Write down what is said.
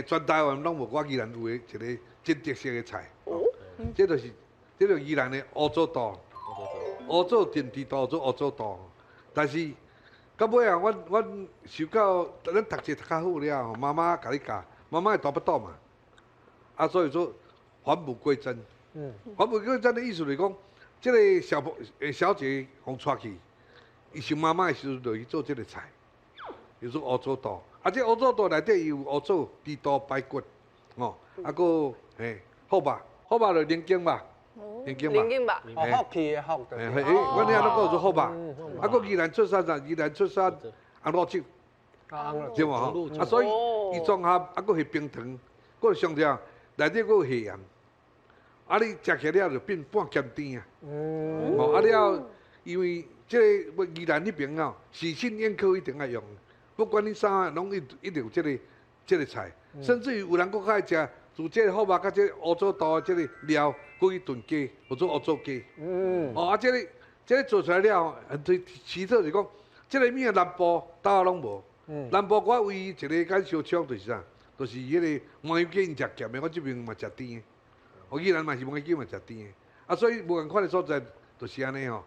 全台湾拢无我宜兰有的一个真特色的菜。哦，这就是宜兰的乌棗豆，乌棗电池豆做乌棗豆。但是到尾啊，阮受到咱读册读较好了后，妈妈甲你教，妈妈会大不倒嘛。啊，所以说返璞归真。返璞归真的意思就是讲，这个小姐互带去，伊想妈妈的时候就去做这个菜，就是乌棗豆。啊，这乌棗豆内底有乌棗、猪肚、排骨，哦，啊个好吧，好吧就连筋吧，连筋吧。连筋吧。哦，福气的福的。阮遐拢有做好吧，啊个宜兰出产啥？宜兰出产红肉粥，对无吼？啊，所以伊综合啊个是冰糖，个上条内底个有咸盐，啊你食起了就变半咸甜啊。哦，啊了，因为这个宜兰迄边哦，喜庆宴客一定要用。不管你啥，拢一定有这个菜，甚至于有人佫较爱食，做这个好肉甲这乌棗豆这个料，佫去炖鸡，或做乌棗鸡。哦，啊，这个做出来了，很奇特就是讲，这个物啊南部倒拢无。南部我唯一一个敢烧抢就是啥，就是迄个麻油鸡因食咸的，我这边嘛食甜的。哦，宜兰嘛是麻油鸡嘛食甜的，啊，所以无共款的所在就是安尼吼。